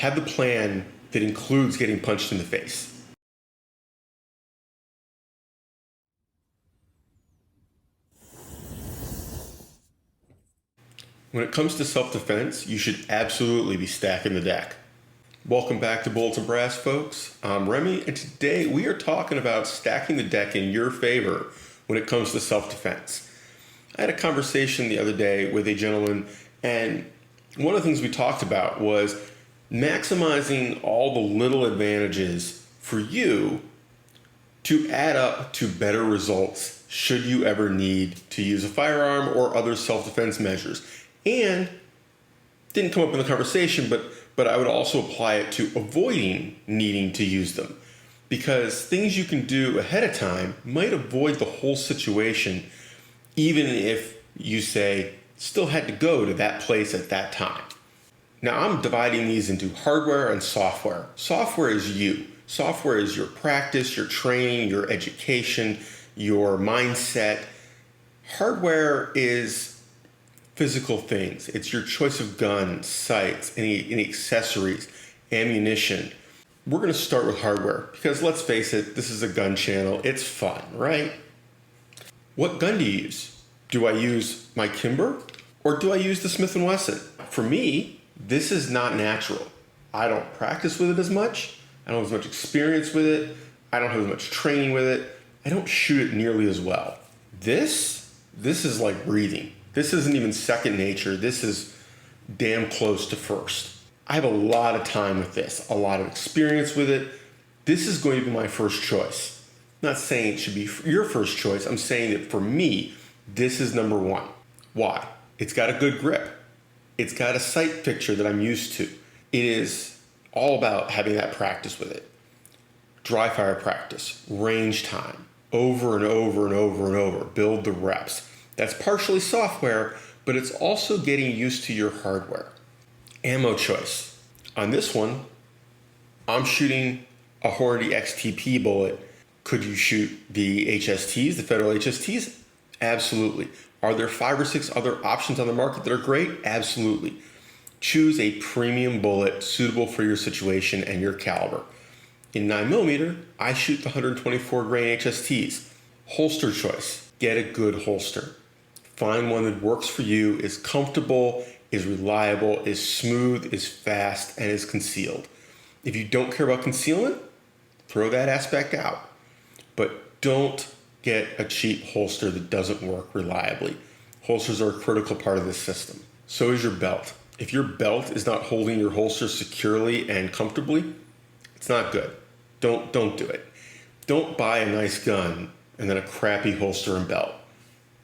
have the plan that includes getting punched in the face. When it comes to self-defense, you should absolutely be stacking the deck. Welcome back to Bolts and Brass, folks. I'm Remy, and today we are talking about stacking the deck in your favor when it comes to self-defense. I had a conversation the other day with a gentleman, and one of the things we talked about was maximizing all the little advantages for you to add up to better results should you ever need to use a firearm or other self-defense measures. And didn't come up in the conversation, but I would also apply it to avoiding needing to use them, because things you can do ahead of time might avoid the whole situation, even if you say still had to go to that place at that time. Now I'm dividing these into hardware and software. Software is you. Software is your practice, your training, your education, your mindset. Hardware is physical things. It's your choice of guns, sights, any accessories, ammunition. We're going to start with hardware because let's face it, this is a gun channel. It's fun, right? What gun do you use? Do I use my Kimber or do I use the Smith & Wesson? For me, this is not natural. I don't practice with it as much. I don't have as much experience with it. I don't have as much training with it. I don't shoot it nearly as well. This is like breathing. This isn't even second nature. This is damn close to first. I have a lot of time with this, a lot of experience with it. This is going to be my first choice. I'm not saying it should be your first choice. I'm saying that for me, this is number one. Why? It's got a good grip. It's got a sight picture that I'm used to. It is all about having that practice with it. Dry fire practice, range time, over and over and over and over, build the reps. That's partially software, but it's also getting used to your hardware. Ammo choice. On this one, I'm shooting a Hornady XTP bullet. Could you shoot the HSTs, the Federal HSTs? Absolutely. Are there 5 or 6 other options on the market that are great? Absolutely. Choose a premium bullet suitable for your situation and your caliber. In 9mm, I shoot the 124 grain HSTs. Holster choice. Get a good holster. Find one that works for you, is comfortable, is reliable, is smooth, is fast, and is concealed. If you don't care about concealment, throw that aspect out. But don't get a cheap holster that doesn't work reliably. Holsters are a critical part of this system. So is your belt. If your belt is not holding your holster securely and comfortably, it's not good. Don't do it. Don't buy a nice gun and then a crappy holster and belt.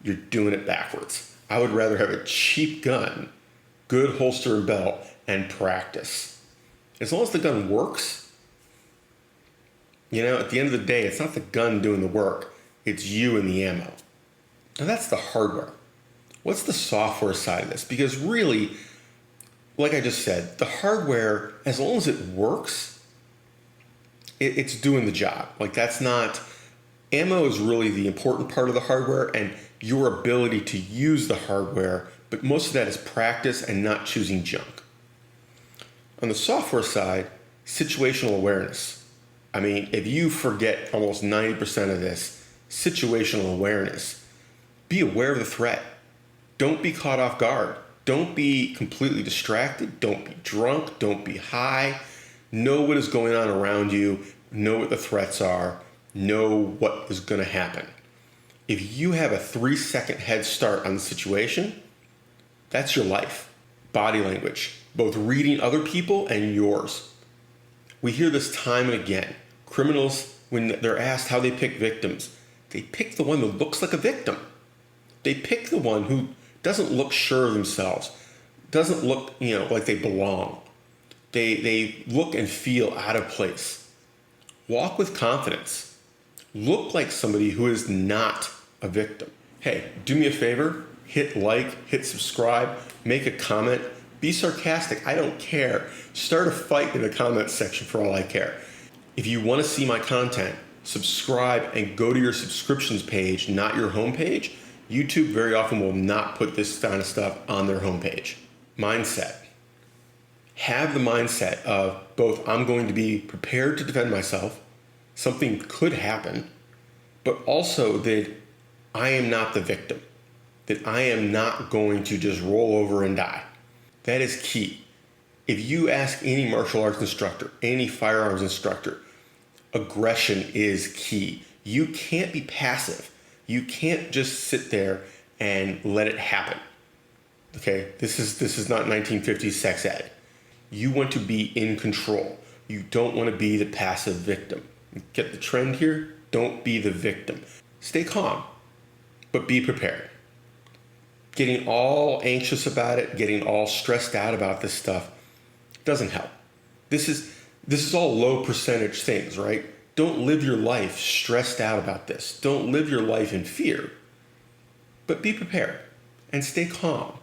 You're doing it backwards. I would rather have a cheap gun, good holster and belt, and practice. As long as the gun works, at the end of the day, it's not the gun doing the work, it's you and the ammo. Now that's the hardware. What's the software side of this? Because really, like I just said, the hardware, as long as it works, it's doing the job. Ammo is really the important part of the hardware and your ability to use the hardware, but most of that is practice and not choosing junk. On the software side, situational awareness. If you forget almost 90% of this, situational awareness, be aware of the threat. Don't be caught off guard. Don't be completely distracted. Don't be drunk. Don't be high. Know what is going on around you. Know what the threats are. Know what is going to happen. If you have a 3-second head start on the situation, that's your life. Body language, both reading other people and yours. We hear this time and again. Criminals, when they're asked how they pick victims, they pick the one that looks like a victim. They pick the one who doesn't look sure of themselves, doesn't look, like they belong. They look and feel out of place. Walk with confidence. Look like somebody who is not a victim. Hey, do me a favor, hit like, hit subscribe, make a comment, be sarcastic, I don't care. Start a fight in the comments section for all I care. If you want to see my content, subscribe and go to your subscriptions page, not your homepage. YouTube very often will not put this kind of stuff on their homepage. Mindset. Have the mindset of both I'm going to be prepared to defend myself, something could happen, but also that I am not the victim, that I am not going to just roll over and die. That is key. If you ask any martial arts instructor, any firearms instructor, aggression is key. You can't be passive. You can't just sit there and let it happen. Okay, this is not 1950s sex ed. You want to be in control. You don't want to be the passive victim. Get the trend here? Don't be the victim. Stay calm, but be prepared. Getting all anxious about it, getting all stressed out about this stuff doesn't help. This is all low percentage things, right? Don't live your life stressed out about this. Don't live your life in fear, but be prepared and stay calm.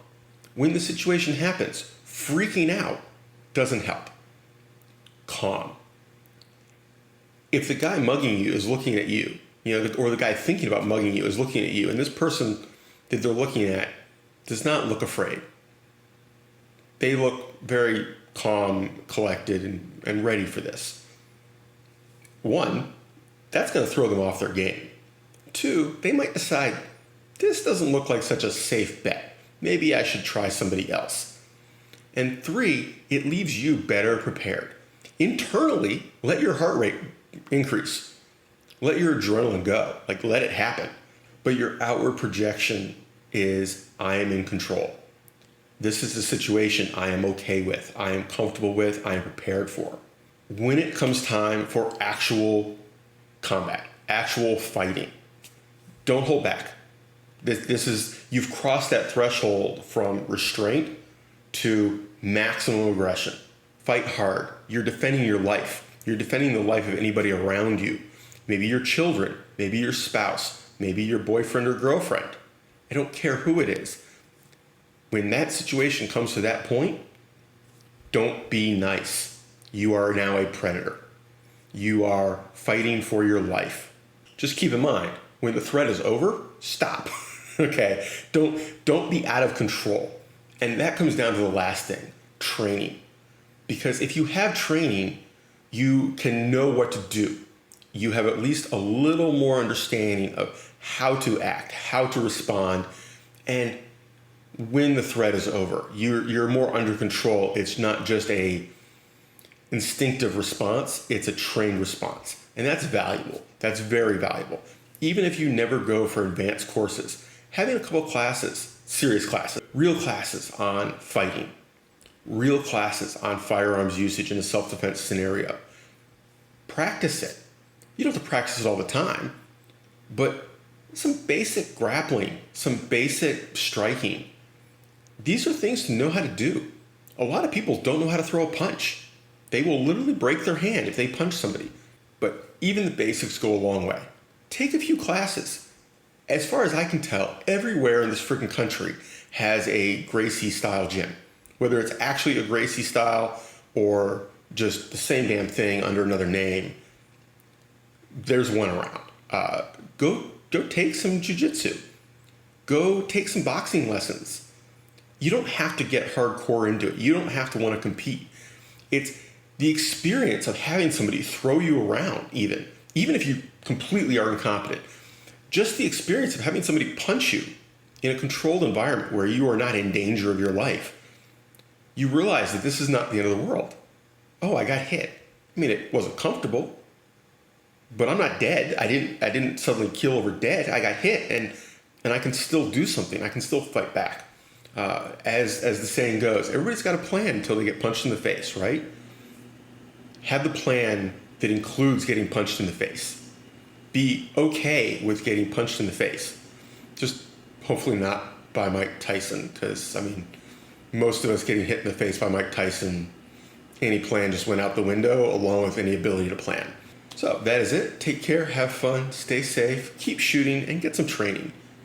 When the situation happens, freaking out doesn't help. Calm. If the guy mugging you is looking at you, or the guy thinking about mugging you is looking at you, and this person that they're looking at does not look afraid. They look very calm, collected, and ready for this. One, that's going to throw them off their game. Two, they might decide, this doesn't look like such a safe bet. Maybe I should try somebody else. And three, it leaves you better prepared. Internally, let your heart rate increase. Let your adrenaline go. Let it happen. But your outward projection is, I am in control. This is the situation I am okay with, I am comfortable with, I am prepared for. When it comes time for actual combat, actual fighting, don't hold back. You've crossed that threshold from restraint to maximum aggression. Fight hard. You're defending your life. You're defending the life of anybody around you. Maybe your children, maybe your spouse, maybe your boyfriend or girlfriend. I don't care who it is. When that situation comes to that point, don't be nice. You are now a predator. You are fighting for your life. Just keep in mind, when the threat is over, stop. Okay? Don't be out of control. And that comes down to the last thing, training. Because if you have training, you can know what to do. You have at least a little more understanding of how to act, how to respond, and when the threat is over, you're more under control. It's not just a instinctive response, it's a trained response. And that's valuable. That's very valuable. Even if you never go for advanced courses, having a couple classes, serious classes, real classes on fighting, real classes on firearms usage in a self-defense scenario. Practice it. You don't have to practice it all the time, but some basic grappling, some basic striking. These are things to know how to do. A lot of people don't know how to throw a punch. They will literally break their hand if they punch somebody. But even the basics go a long way. Take a few classes. As far as I can tell, everywhere in this freaking country has a Gracie-style gym. Whether it's actually a Gracie-style or just the same damn thing under another name, there's one around. Go take some jiu-jitsu. Go take some boxing lessons. You don't have to get hardcore into it. You don't have to want to compete. It's the experience of having somebody throw you around, even if you completely are incompetent. Just the experience of having somebody punch you in a controlled environment where you are not in danger of your life. You realize that this is not the end of the world. Oh, I got hit. I mean, it wasn't comfortable, but I'm not dead. I didn't suddenly keel over dead. I got hit, and I can still do something. I can still fight back. As the saying goes, everybody's got a plan until they get punched in the face, right? Have the plan that includes getting punched in the face. Be okay with getting punched in the face. Just hopefully not by Mike Tyson, because, I mean, most of us getting hit in the face by Mike Tyson, any plan just went out the window, along with any ability to plan. So that is it. Take care, have fun, stay safe, keep shooting, and get some training.